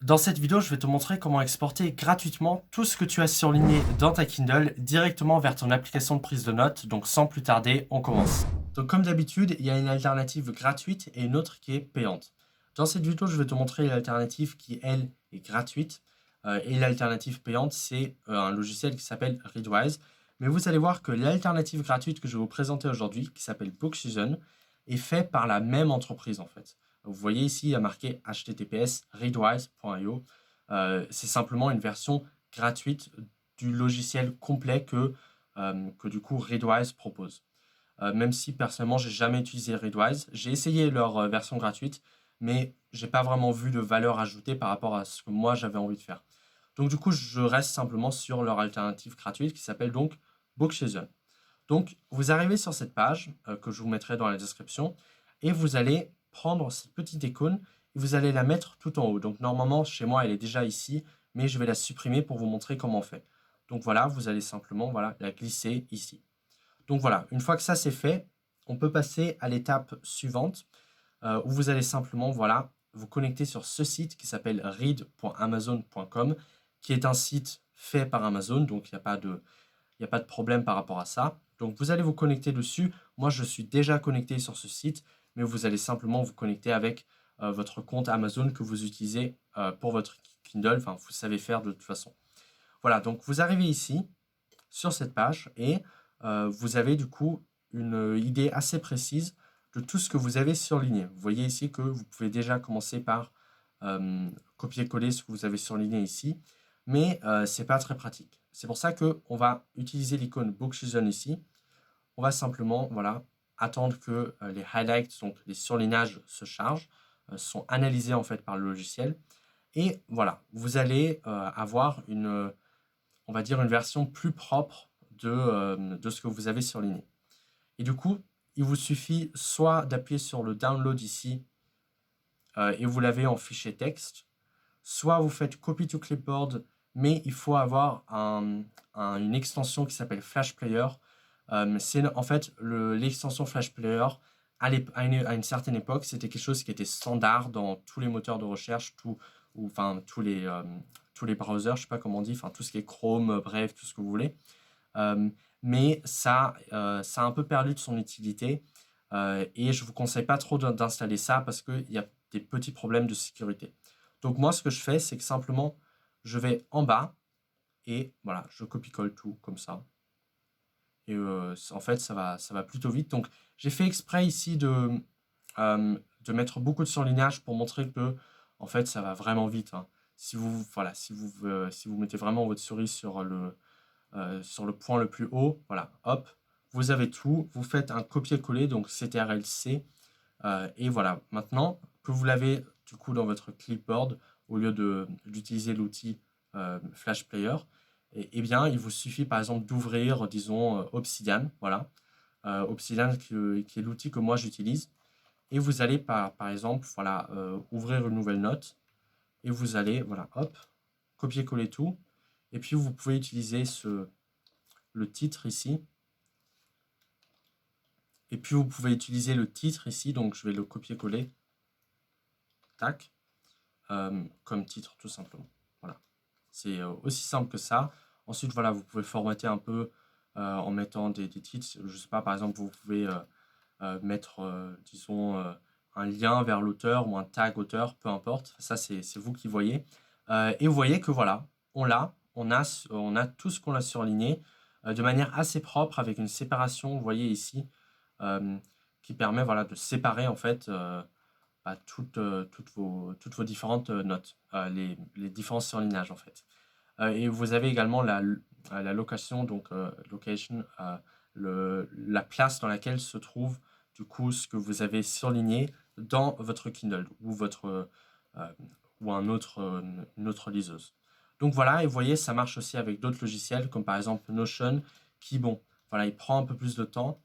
Dans cette vidéo, je vais te montrer comment exporter gratuitement tout ce que tu as surligné dans ta Kindle directement vers ton application de prise de notes. Donc sans plus tarder, on commence. Donc comme d'habitude, il y a une alternative gratuite et une autre qui est payante. Dans cette vidéo, je vais te montrer l'alternative qui, elle, est gratuite. Et l'alternative payante, c'est un logiciel qui s'appelle Readwise. Mais vous allez voir que l'alternative gratuite que je vais vous présenter aujourd'hui, qui s'appelle Booksusion, est faite par la même entreprise en fait. Vous voyez ici, il y a marqué https readwise.io. C'est simplement une version gratuite du logiciel complet que du coup Readwise propose. Même si personnellement, j'ai jamais utilisé Readwise. J'ai essayé leur version gratuite, mais j'ai pas vraiment vu de valeur ajoutée par rapport à ce que moi j'avais envie de faire. Donc du coup, je reste simplement sur leur alternative gratuite qui s'appelle donc Booksusion. Donc, vous arrivez sur cette page que je vous mettrai dans la description et vous allez prendre cette petite icône et vous allez la mettre tout en haut. Donc, normalement, chez moi, elle est déjà ici, mais je vais la supprimer pour vous montrer comment on fait. Donc, voilà, vous allez simplement la glisser ici. Donc, voilà, une fois que ça c'est fait, on peut passer à l'étape suivante où vous allez simplement vous connecter sur ce site qui s'appelle read.amazon.com qui est un site fait par Amazon, donc il n'y a pas de problème par rapport à ça. Donc vous allez vous connecter dessus. Moi, je suis déjà connecté sur ce site, mais vous allez simplement vous connecter avec votre compte Amazon que vous utilisez pour votre Kindle. Enfin, vous savez faire de toute façon. Voilà, donc vous arrivez ici sur cette page et vous avez du coup une idée assez précise de tout ce que vous avez surligné. Vous voyez ici que vous pouvez déjà commencer par copier-coller ce que vous avez surligné ici, mais ce n'est pas très pratique. C'est pour ça qu'on va utiliser l'icône Booksusion ici. On va simplement attendre que les highlights, donc les surlignages, se chargent, sont analysés en fait par le logiciel. Et voilà, vous allez avoir on va dire une version plus propre de ce que vous avez surligné. Et du coup, il vous suffit soit d'appuyer sur le download ici et vous l'avez en fichier texte, soit vous faites copy to clipboard, mais il faut avoir une extension qui s'appelle Flash Player. C'est en fait l'extension Flash Player à une certaine époque, c'était quelque chose qui était standard dans tous les moteurs de recherche, tous les browsers, je sais pas comment on dit, enfin tout ce qui est Chrome, bref, tout ce que vous voulez. Mais ça a un peu perdu de son utilité et je vous conseille pas trop d'installer ça parce qu'il y a des petits problèmes de sécurité. Donc moi, ce que je fais, c'est que simplement, je vais en bas et voilà, je copie-colle tout comme ça. Et en fait, ça va plutôt vite. Donc, j'ai fait exprès ici de mettre beaucoup de surlignage pour montrer que, en fait, ça va vraiment vite. Hein. Si vous mettez vraiment votre souris sur le point le plus haut, voilà, hop, vous avez tout. Vous faites un copier-coller, donc CTRL-C. Et voilà, maintenant que vous l'avez du coup dans votre clipboard, au lieu d'utiliser l'outil Flash Player, et bien il vous suffit par exemple d'ouvrir, disons, Obsidian, voilà. Obsidian qui est l'outil que moi j'utilise. Et vous allez par exemple ouvrir une nouvelle note et vous allez, voilà, hop, copier-coller tout. Et puis vous pouvez utiliser le titre ici. Et puis vous pouvez utiliser le titre ici, donc je vais le copier-coller. Tac. Comme titre tout simplement. Voilà. C'est aussi simple que ça. Ensuite, voilà, vous pouvez formater un peu en mettant des titres. Je sais pas, par exemple, vous pouvez mettre, disons, un lien vers l'auteur ou un tag auteur, peu importe. Ça, c'est vous qui voyez. Et vous voyez que voilà, on a tout ce qu'on a surligné de manière assez propre avec une séparation, vous voyez ici, qui permet voilà, de séparer en fait toutes vos différentes notes, les différents surlignages en fait. Et vous avez également la location, donc location, la place dans laquelle se trouve du coup ce que vous avez surligné dans votre Kindle ou une autre liseuse. Donc voilà, et vous voyez, ça marche aussi avec d'autres logiciels comme par exemple Notion, qui bon, voilà, il prend un peu plus de temps.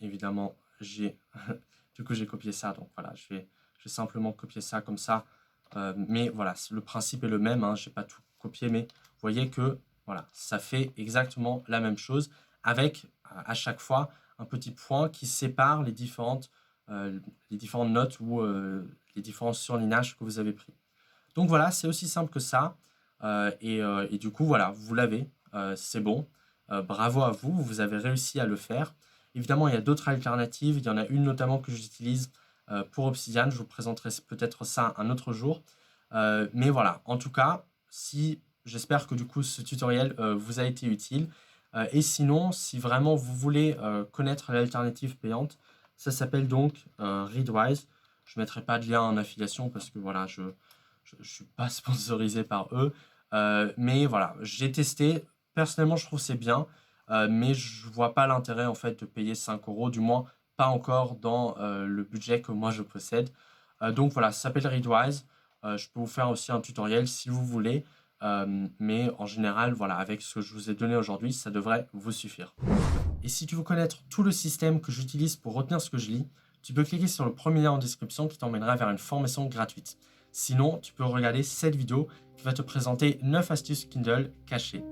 Évidemment, du coup j'ai copié ça, donc voilà, je vais simplement copier ça comme ça. Mais voilà, le principe est le même, hein, je n'ai pas tout copié, mais vous voyez que voilà, ça fait exactement la même chose avec à chaque fois un petit point qui sépare les différentes notes ou les différents surlignages que vous avez pris. Donc voilà, c'est aussi simple que ça. Et du coup, voilà, vous l'avez, c'est bon. Bravo à vous, vous avez réussi à le faire. Évidemment, il y a d'autres alternatives. Il y en a une notamment que j'utilise pour Obsidian. Je vous présenterai peut-être ça un autre jour. Mais voilà, en tout cas, si j'espère que du coup ce tutoriel vous a été utile. Et sinon, si vraiment vous voulez connaître l'alternative payante, ça s'appelle donc Readwise. Je ne mettrai pas de lien en affiliation parce que voilà, je ne suis pas sponsorisé par eux. Mais voilà, j'ai testé. Personnellement, je trouve que c'est bien. Mais je vois pas l'intérêt en fait de payer 5 euros, du moins pas encore dans le budget que moi je possède. Donc voilà, ça s'appelle Readwise. Je peux vous faire aussi un tutoriel si vous voulez. Mais en général, voilà, avec ce que je vous ai donné aujourd'hui, ça devrait vous suffire. Et si tu veux connaître tout le système que j'utilise pour retenir ce que je lis, tu peux cliquer sur le premier lien en description qui t'emmènera vers une formation gratuite. Sinon, tu peux regarder cette vidéo qui va te présenter 9 astuces Kindle cachées.